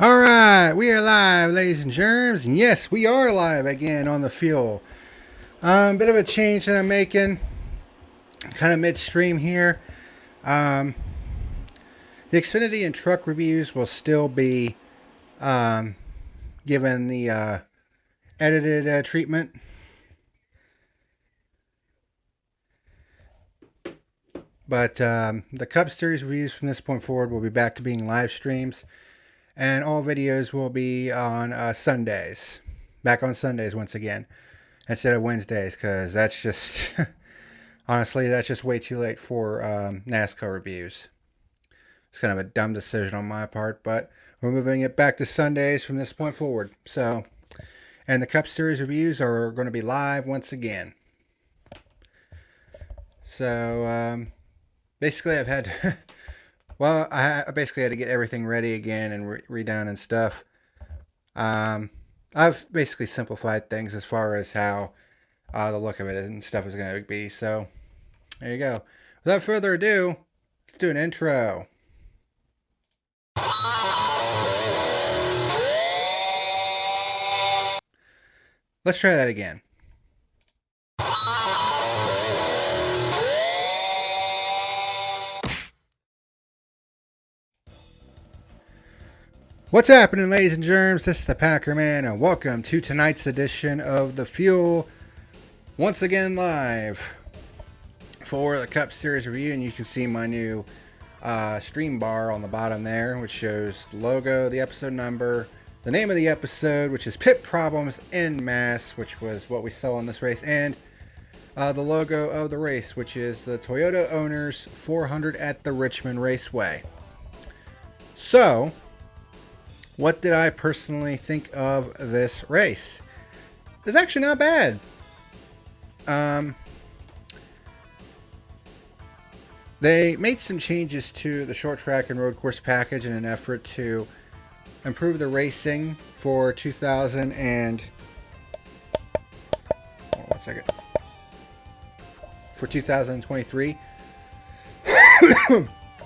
All right, we are live, ladies and germs, and yes, we are live again on the fuel. Bit of a change that I'm making, kind of midstream here. Um, the Xfinity and truck reviews will still be given the edited treatment. But the Cup Series reviews from this point forward will be back to being live streams, and all videos will be on Sundays. Back on Sundays once again, instead of Wednesdays, because that's just, honestly, that's just way too late for NASCAR reviews. It's kind of a dumb decision on my part, but we're moving it back to Sundays from this point forward. So, and the Cup Series reviews are going to be live once again. So, basically, I've had, well, I basically had to get everything ready again and redone and stuff. I've basically simplified things as far as how the look of it and stuff is going to be. So, there you go. Without further ado, let's do an intro. Let's try that again. What's happening, ladies and germs? This is the Packer Man, and welcome to tonight's edition of The Fuel. Once again, live for the Cup Series review, and you can see my new stream bar on the bottom there, which shows the logo, the episode number, the name of the episode, which is Pit Problems in Masse, which was what we saw in this race, and the logo of the race, which is the Toyota Owners 400 at the Richmond Raceway. So, what did I personally think of this race? It's actually not bad. They made some changes to the short track and road course package in an effort to improve the racing for 2000 and... Hold on 1 second. For 2023.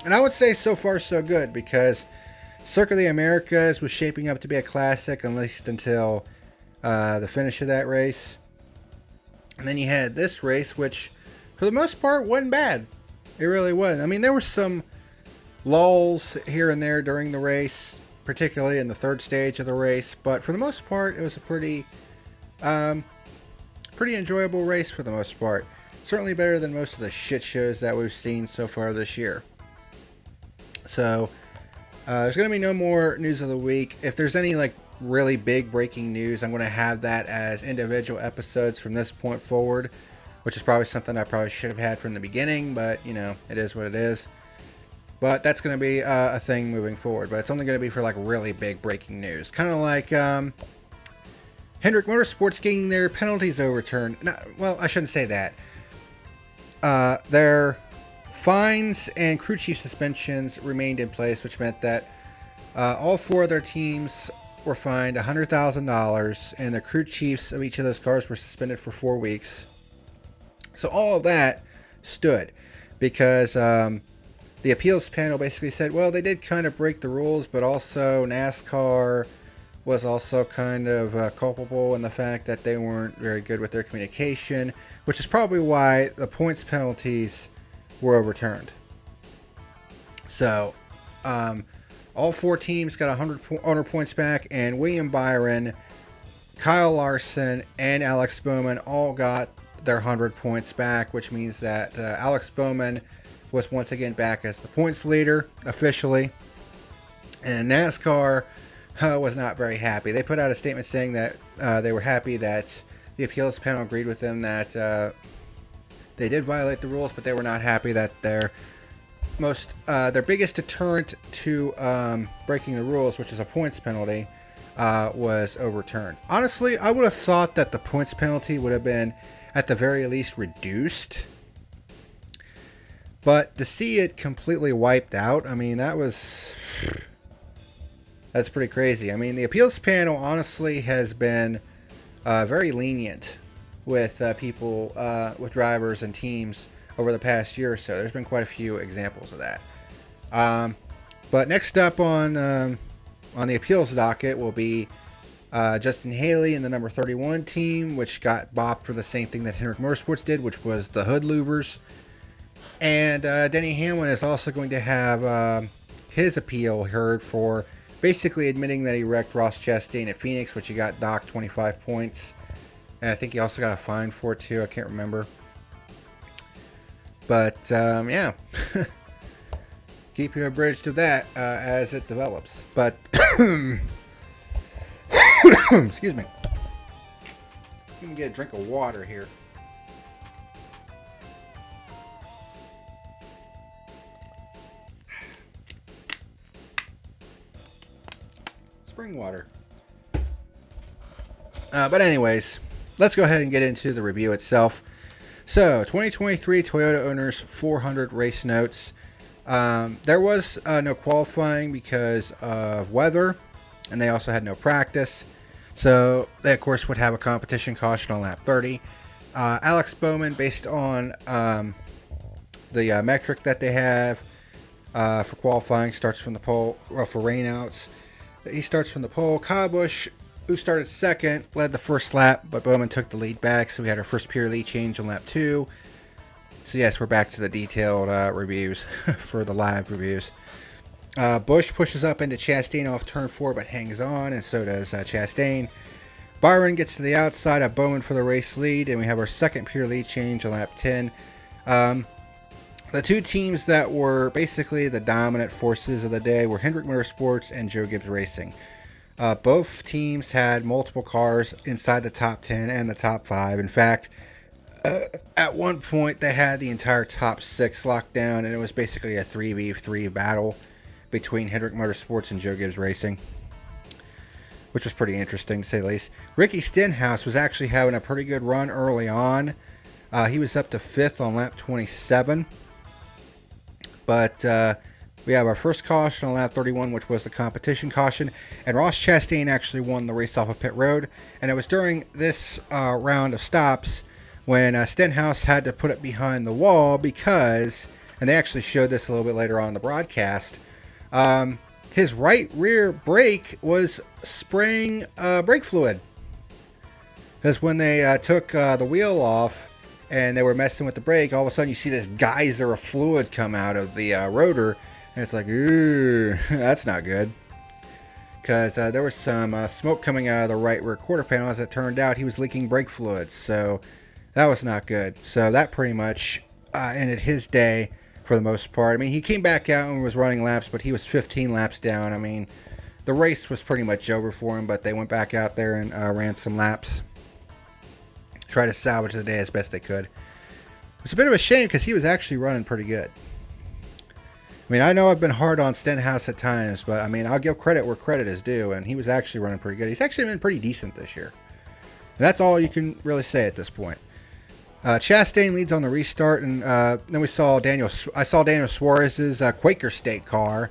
And I would say so far so good, because Circuit of the Americas was shaping up to be a classic, at least until the finish of that race. And then you had this race, which for the most part wasn't bad. It really wasn't. I mean, there were some lulls here and there during the race, particularly in the third stage of the race, but for the most part, it was a pretty enjoyable race for the most part. Certainly better than most of the shit shows that we've seen so far this year. So, there's going to be no more news of the week. If there's any like really big breaking news, I'm going to have that as individual episodes from this point forward, which is probably something I probably should have had from the beginning, but you know, it is what it is. But that's going to be a thing moving forward, but it's only going to be for like really big breaking news. Kind of like Hendrick Motorsports getting their penalties overturned. Well, I shouldn't say that. Their fines and crew chief suspensions remained in place, which meant that all four of their teams were fined $100,000, and the crew chiefs of each of those cars were suspended for 4 weeks. So all of that stood because the appeals panel basically said, well, they did kind of break the rules, but also NASCAR was also kind of culpable in the fact that they weren't very good with their communication, which is probably why the points penalties were overturned. So, all four teams got 100 points back, and William Byron, Kyle Larson, and Alex Bowman all got their 100 points back, which means that Alex Bowman was once again back as the points leader officially. And NASCAR was not very happy. They put out a statement saying that they were happy that the appeals panel agreed with them that they did violate the rules, but they were not happy that their biggest deterrent to breaking the rules, which is a points penalty, was overturned. Honestly, I would have thought that the points penalty would have been at the very least reduced, but to see it completely wiped out, I mean, that's pretty crazy. I mean, the appeals panel honestly has been very lenient with people, with drivers and teams over the past year or so. There's been quite a few examples of that. But next up on On the appeals docket will be Justin Haley in the number 31 team, which got bopped for the same thing that Hendrick Motorsports did, which was the hood louvers. And Denny Hamlin is also going to have his appeal heard for basically admitting that he wrecked Ross Chastain at Phoenix, which he got docked 25 points. And I think he also got a fine for it too. I can't remember. But yeah, keep you abridged of that as it develops. But excuse me. You can get a drink of water here. Spring water. But anyways, let's go ahead and get into the review itself. So, 2023 Toyota Owners 400 race notes. There was no qualifying because of weather, and they also had no practice. So, they, of course, would have a competition caution on lap 30. Alex Bowman, based on the metric that they have for qualifying, starts from the pole, for rainouts. He starts from the pole. Kyle Busch, who started second, led the first lap, but Bowman took the lead back, so we had our first pure lead change on lap 2. So yes, we're back to the detailed reviews for the live reviews. Busch pushes up into Chastain off turn 4, but hangs on, and so does Chastain. Byron gets to the outside of Bowman for the race lead, and we have our second pure lead change on lap 10. The two teams that were basically the dominant forces of the day were Hendrick Motorsports and Joe Gibbs Racing. Both teams had multiple cars inside the top 10 and the top 5. In fact, at one point they had the entire top 6 locked down, and it was basically a 3v3 battle between Hendrick Motorsports and Joe Gibbs Racing, which was pretty interesting to say the least. Ricky Stenhouse was actually having a pretty good run early on. He was up to 5th on lap 27. But we have our first caution on lap 31, which was the competition caution. And Ross Chastain actually won the race off of pit road. And it was during this round of stops when Stenhouse had to put it behind the wall because, and they actually showed this a little bit later on in the broadcast, his right rear brake was spraying brake fluid. Because when they took the wheel off and they were messing with the brake, all of a sudden you see this geyser of fluid come out of the rotor, and it's like, ooh, that's not good. Because there was some smoke coming out of the right rear quarter panel. As it turned out, he was leaking brake fluids, so that was not good. So that pretty much ended his day for the most part. I mean, he came back out and was running laps, but he was 15 laps down. I mean, the race was pretty much over for him, but they went back out there and ran some laps. Try to salvage the day as best they could. It's a bit of a shame because he was actually running pretty good. I mean, I know I've been hard on Stenhouse at times, but I mean, I'll give credit where credit is due, and he was actually running pretty good. He's actually been pretty decent this year. And that's all you can really say at this point. Chastain leads on the restart, and then we saw Daniel Suarez's Quaker State car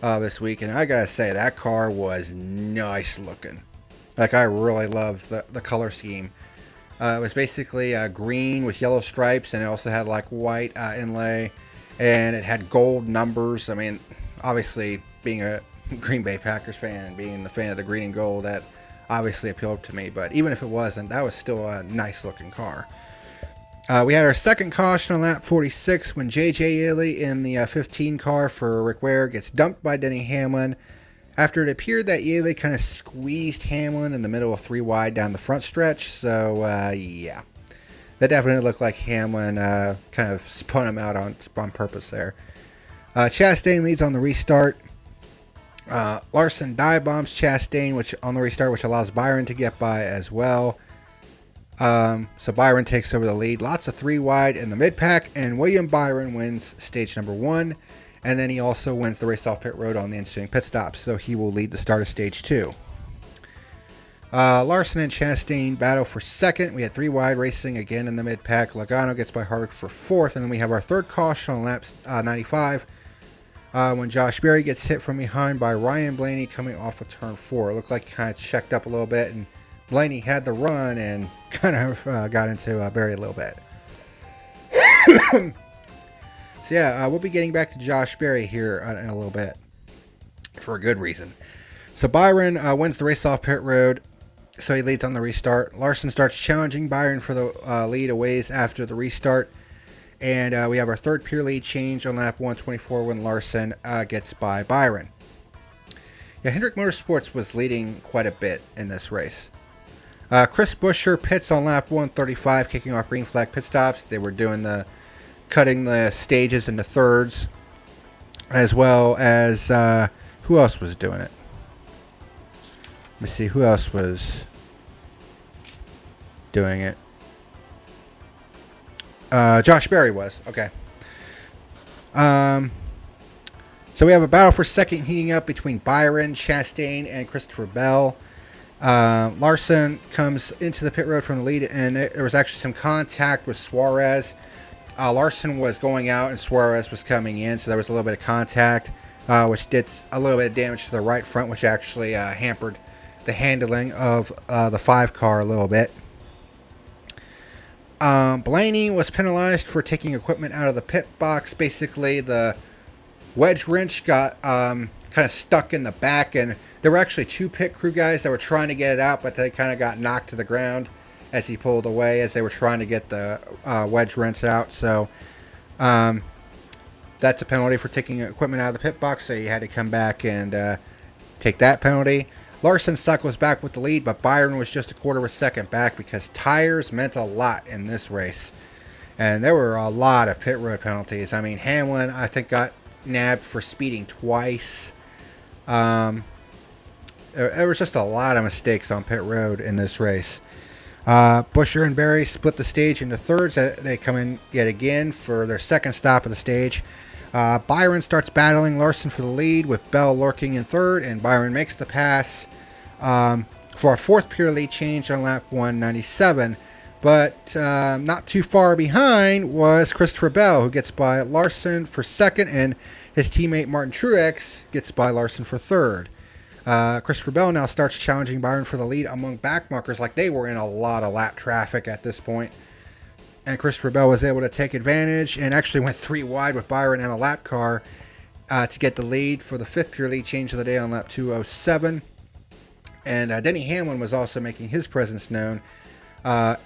this week, and I gotta say, that car was nice looking. Like, I really love the color scheme. It was basically green with yellow stripes, and it also had like white inlay, and it had gold numbers. I mean, obviously, being a Green Bay Packers fan and being the fan of the green and gold, that obviously appealed to me. But even if it wasn't, that was still a nice looking car. We had our second caution on lap 46 when J.J. Yeley in the 15 car for Rick Ware gets dumped by Denny Hamlin after it appeared that Yeley kind of squeezed Hamlin in the middle of 3 wide down the front stretch. So, yeah. That definitely looked like Hamlin kind of spun him out on purpose there. Chastain leads on the restart. Larson dive bombs Chastain on the restart, which allows Byron to get by as well. So Byron takes over the lead. Lots of 3 wide in the mid-pack, and William Byron wins stage number 1. And then he also wins the race off pit road on the ensuing pit stop, so he will lead the start of stage 2. Larson and Chastain battle for second. We had 3 wide racing again in the mid-pack. Logano gets by Harvick for 4th, and then we have our third caution on lap 95 when Josh Berry gets hit from behind by Ryan Blaney coming off of turn 4. It looked like he kind of checked up a little bit, and Blaney had the run and kind of got into Berry a little bit. So yeah, we'll be getting back to Josh Berry here in a little bit for a good reason. So Byron wins the race off pit road, so he leads on the restart. Larson starts challenging Byron for the lead a ways after the restart. And we have our third pure lead change on lap 124 when Larson gets by Byron. Yeah, Hendrick Motorsports was leading quite a bit in this race. Chris Buescher pits on lap 135, kicking off green flag pit stops. They were doing cutting the stages into thirds, as well as who else was doing it? Let me see who else was doing it. Josh Berry was. Okay. So we have a battle for second heating up between Byron, Chastain, and Christopher Bell. Larson comes into the pit road from the lead, and there was actually some contact with Suarez. Larson was going out, and Suarez was coming in, so there was a little bit of contact, which did a little bit of damage to the right front, which actually hampered the handling of the 5 car a little bit. Blaney was penalized for taking equipment out of the pit box. Basically, the wedge wrench got kind of stuck in the back, and there were actually 2 pit crew guys that were trying to get it out, but they kind of got knocked to the ground as he pulled away as they were trying to get the wedge wrench out. So that's a penalty for taking equipment out of the pit box, so you had to come back and take that penalty. Larson cycles back with the lead, but Byron was just a quarter of a second back because tires meant a lot in this race. And there were a lot of pit road penalties. I mean, Hamlin, I think, got nabbed for speeding twice. There was just a lot of mistakes on pit road in this race. Buescher and Berry split the stage into thirds. They come in yet again for their second stop of the stage. Byron starts battling Larson for the lead with Bell lurking in third, and Byron makes the pass for a fourth pure lead change on lap 197. But not too far behind was Christopher Bell, who gets by Larson for second, and his teammate Martin Truex gets by Larson for third. Christopher Bell now starts challenging Byron for the lead among backmarkers, like they were in a lot of lap traffic at this point. And Christopher Bell was able to take advantage and actually went 3 wide with Byron and a lap car to get the lead for the 5th pure lead change of the day on lap 207. And Denny Hamlin was also making his presence known up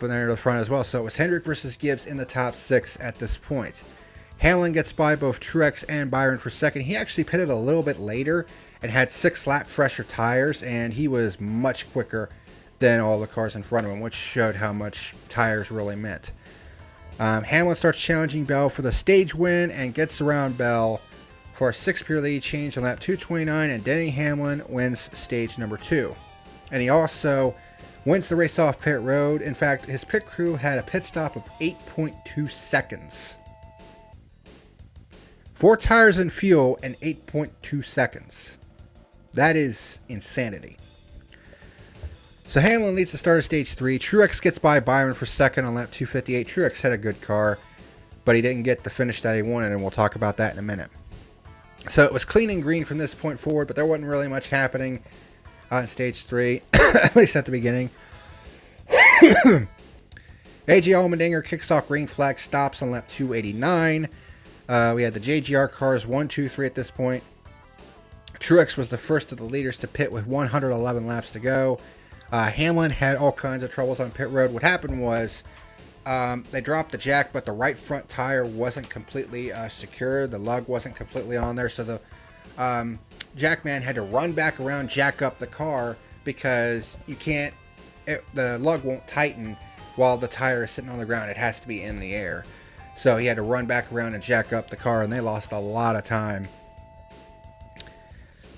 in there to the front as well. So it was Hendrick versus Gibbs in the top 6 at this point. Hamlin gets by both Truex and Byron for second. He actually pitted a little bit later and had 6 lap fresher tires, and he was much quicker than all the cars in front of him, which showed how much tires really meant. Hamlin starts challenging Bell for the stage win and gets around Bell for a 6 pure lead change on lap 229, and Denny Hamlin wins stage number 2. And he also wins the race off pit road. In fact, his pit crew had a pit stop of 8.2 seconds. 4 tires and fuel in 8.2 seconds. That is insanity. So Hamlin leads the start of stage 3. Truex gets by Byron for second on lap 258. Truex had a good car, but he didn't get the finish that he wanted, and we'll talk about that in a minute. So it was clean and green from this point forward, but there wasn't really much happening in stage 3, at least at the beginning. AJ Allmendinger kicks off green flag stops on lap 289. We had the JGR cars 1, 2, 3 at this point. Truex was the first of the leaders to pit with 111 laps to go. Hamlin had all kinds of troubles on pit road. What happened was they dropped the jack, but the right front tire wasn't completely secure. The lug wasn't completely on there, so the jackman had to run back around, jack up the car, because you can't, the lug won't tighten while the tire is sitting on the ground. It has to be in the air. So he had to run back around and jack up the car, and they lost a lot of time.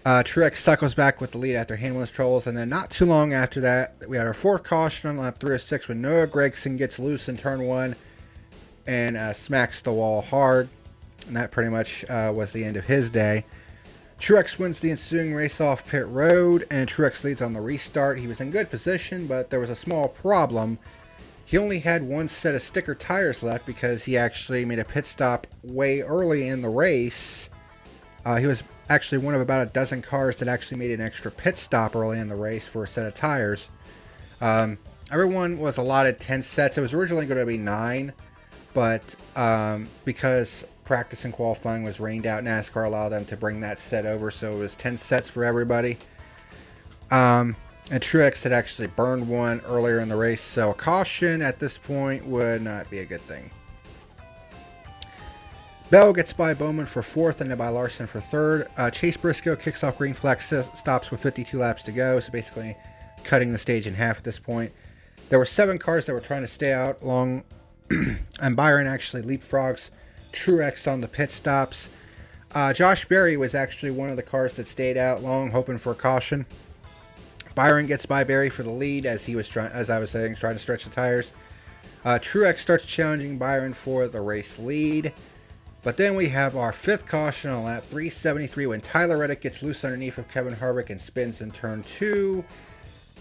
Truex cycles back with the lead after Hamlin's troubles, and then not too long after that, we had our 4th caution on lap 306 when Noah Gragson gets loose in turn 1 and smacks the wall hard, and that pretty much was the end of his day. Truex wins the ensuing race off pit road, and Truex leads on the restart. He was in good position, but there was a small problem. He only had 1 set of sticker tires left because he actually made a pit stop way early in the race. He was actually one of about a dozen cars that actually made an extra pit stop early in the race for a set of tires. Everyone was allotted 10 sets. It was originally going to be 9, but because practice and qualifying was rained out, NASCAR allowed them to bring that set over, so it was 10 sets for everybody. And Truex had actually burned one earlier in the race, so a caution at this point would not be a good thing. Bell gets by Bowman for fourth and then by Larson for third. Chase Briscoe kicks off green flag stops with 52 laps to go, so basically cutting the stage in half at this point. There were 7 cars that were trying to stay out long, and Byron actually leapfrogs Truex on the pit stops. Josh Berry was actually one of the cars that stayed out long, hoping for a caution. Byron gets by Berry for the lead as he was trying to stretch the tires. Truex starts challenging Byron for the race lead. But then we have our 5th caution on lap 373 when Tyler Reddick gets loose underneath of Kevin Harvick and spins in turn 2.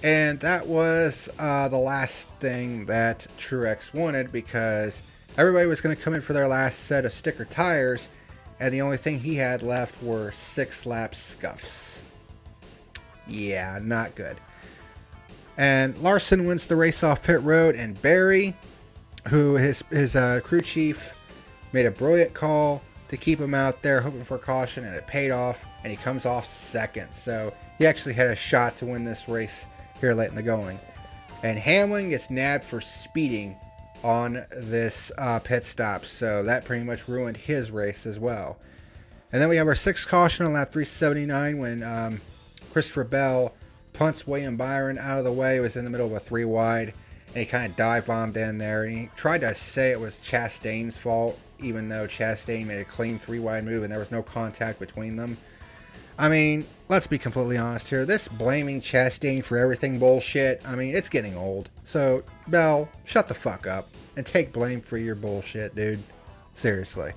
And that was the last thing that Truex wanted, because everybody was going to come in for their last set of sticker tires, and the only thing he had left were 6-lap scuffs. Yeah, not good. And Larson wins the race off pit road, and Barry, who his crew chief, made a brilliant call to keep him out there, hoping for a caution, and it paid off, and he comes off second. So he actually had a shot to win this race here late in the going. And Hamlin gets nabbed for speeding on this pit stop, so that pretty much ruined his race as well. And then we have our 6th caution on lap 379 when Christopher Bell punts William Byron out of the way. It was in the middle of a 3 wide, and he kind of dive bombed in there, and he tried to say it was Chastain's fault, even though Chastain made a clean 3 wide move and there was no contact between them. I mean, let's be completely honest here. This blaming Chastain for everything bullshit, I mean, it's getting old. So, Bell, shut the fuck up and take blame for your bullshit, dude. Seriously.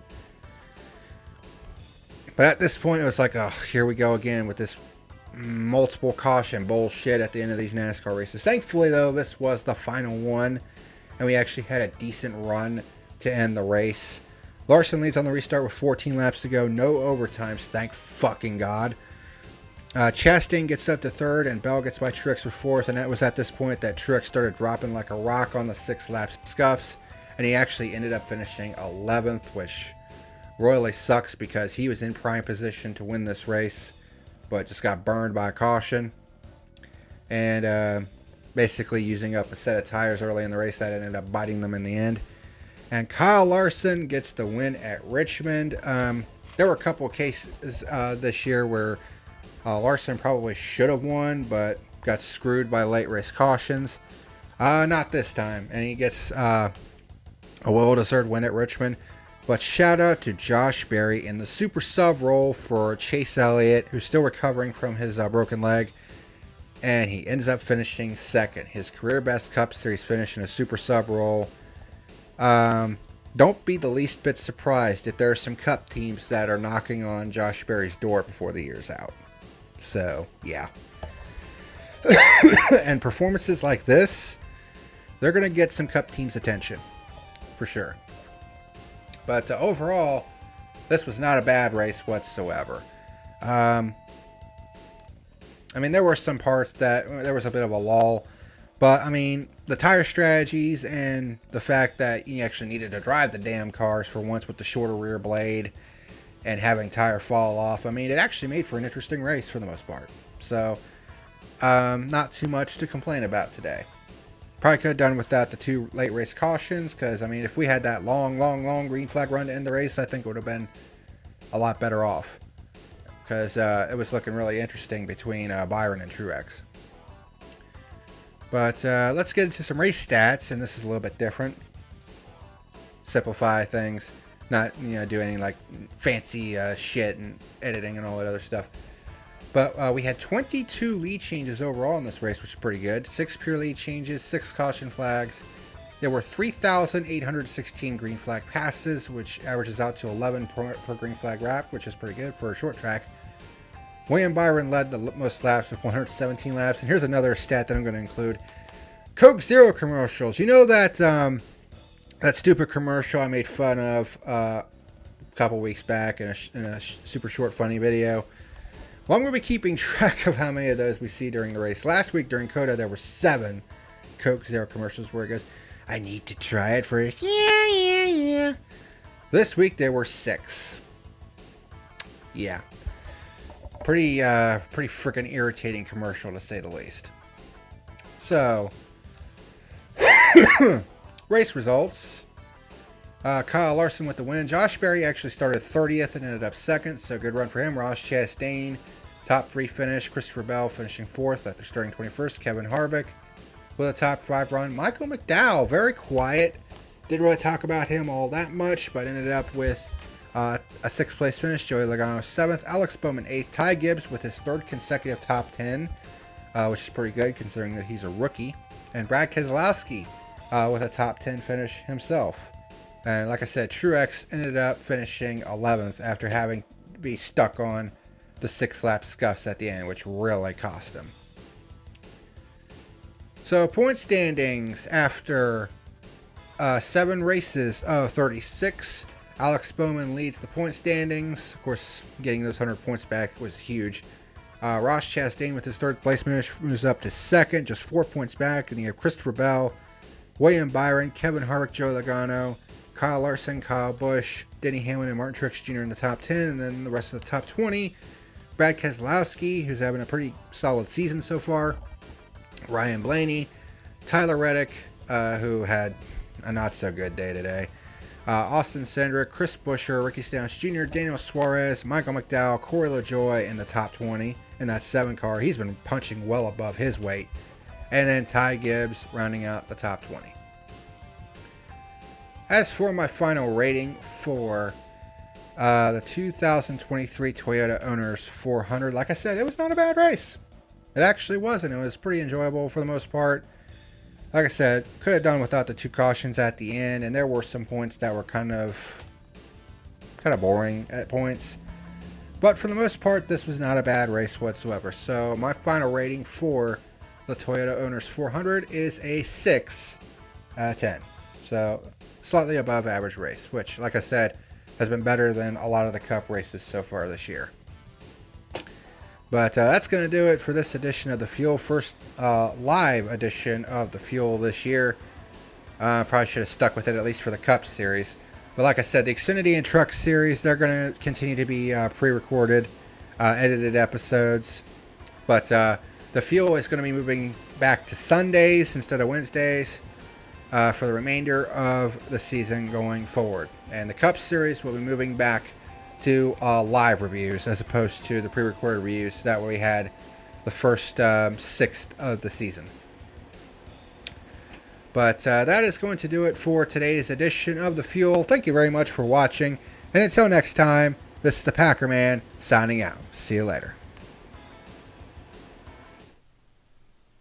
But at this point, it was like, oh, here we go again with this multiple caution bullshit at the end of these NASCAR races. Thankfully, though, this was the final one, and we actually had a decent run to end the race. Larson leads on the restart with 14 laps to go. No overtimes, thank fucking God. Chastain gets up to third, and Bell gets by Truex for fourth, and that was at this point that Truex started dropping like a rock on the 6-lap scuffs, and he actually ended up finishing 11th, which royally sucks because he was in prime position to win this race, but just got burned by a caution, and basically using up a set of tires early in the race that ended up biting them in the end. And Kyle Larson gets the win at Richmond. There were a couple of cases this year where Larson probably should have won, but got screwed by late race cautions. Not this time. And he gets a well-deserved win at Richmond. But shout out to Josh Berry in the super sub role for Chase Elliott, who's still recovering from his broken leg. And he ends up finishing second. His career best Cup Series finish in a super sub role. Don't be the least bit surprised if there are some Cup teams that are knocking on Josh Berry's door before the year's out. So, yeah. And performances like this, they're going to get some Cup teams' attention. For sure. But overall, this was not a bad race whatsoever. I mean, there were some parts that there was a bit of a lull. But, I mean, the tire strategies and the fact that you actually needed to drive the damn cars for once with the shorter rear blade and having tire fall off, I mean, it actually made for an interesting race for the most part. So, not too much to complain about today. Probably could have done without the 2 late race cautions, because, I mean, if we had that long green flag run to end the race, I think it would have been a lot better off. Because it was looking really interesting between Byron and Truex. But let's get into some race stats, and this is a little bit different. Simplify things, not do any like fancy shit and editing and all that other stuff. But we had 22 lead changes overall in this race, which is pretty good. 6 pure lead changes, 6 caution flags. There were 3,816 green flag passes, which averages out to 11 per green flag wrap, which is pretty good for a short track. William Byron led the most laps with 117 laps. And here's another stat that I'm going to include. Coke Zero commercials. You know that that stupid commercial I made fun of a couple weeks back in a super short funny video? Well, I'm going to be keeping track of how many of those we see during the race. Last week during COTA, there were 7 Coke Zero commercials where it goes, I need to try it first. Yeah. This week there were 6. Yeah. Pretty freaking irritating commercial, to say the least. So, race results. Kyle Larson with the win. Josh Berry actually started 30th and ended up 2nd, so good run for him. Ross Chastain, top 3 finish. Christopher Bell finishing 4th after starting 21st. Kevin Harvick with a top 5 run. Michael McDowell, very quiet. Didn't really talk about him all that much, but ended up with a 6th place finish. Joey Logano 7th. Alex Bowman 8th. Ty Gibbs with his 3rd consecutive top 10, which is pretty good considering that he's a rookie. And Brad Keselowski with a top 10 finish himself. And like I said, Truex ended up finishing 11th after having to be stuck on the 6-lap scuffs at the end, which really cost him. So point standings after 7 races of 36. Alex Bowman leads the point standings. Of course, getting those 100 points back was huge. Ross Chastain with his 3rd place finish moves up to 2nd, just 4 points back. And you have Christopher Bell, William Byron, Kevin Harvick, Joe Logano, Kyle Larson, Kyle Busch, Denny Hamlin, and Martin Truex Jr. in the top 10. And then the rest of the top 20. Brad Keselowski, who's having a pretty solid season so far. Ryan Blaney, Tyler Reddick, who had a not-so-good day today. Austin Cindric, Chris Buescher, Ricky Stenhouse Jr., Daniel Suarez, Michael McDowell, Corey LaJoie in the top 20 in that 7 car. He's been punching well above his weight. And then Ty Gibbs rounding out the top 20. As for my final rating for the 2023 Toyota Owners 400, like I said, it was not a bad race. It actually wasn't. It was pretty enjoyable for the most part. Like I said, could have done without the 2 cautions at the end, and there were some points that were kind of boring at points. But for the most part, this was not a bad race whatsoever. So my final rating for the Toyota Owners 400 is a 6 out of 10. So slightly above average race, which, like I said, has been better than a lot of the Cup races so far this year. But that's going to do it for this edition of The Fuel. First live edition of The Fuel this year. Probably should have stuck with it at least for the Cup series. But like I said, the Xfinity and Truck series, they're going to continue to be pre-recorded, edited episodes. But The Fuel is going to be moving back to Sundays instead of Wednesdays for the remainder of the season going forward. And the Cup series will be moving back to live reviews as opposed to the pre-recorded reviews that we had the first 6th of the season. But that is going to do it for today's edition of The Fuel. Thank you very much for watching. And until next time, this is the Packerman signing out. See you later.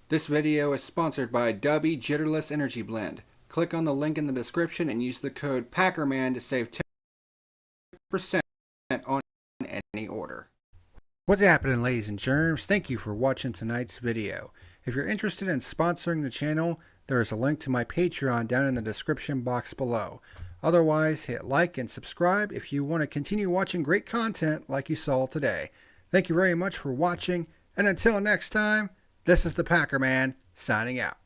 This video is sponsored by Dubby Jitterless Energy Blend. Click on the link in the description and use the code PACKERMAN to save 10% on any order. What's happening, ladies and germs? Thank you for watching tonight's video. If you're interested in sponsoring the channel, there is a link to my Patreon down in the description box below. Otherwise, hit like and subscribe if you want to continue watching great content like you saw today. Thank you very much for watching, and until next time, this is the Packerman signing out.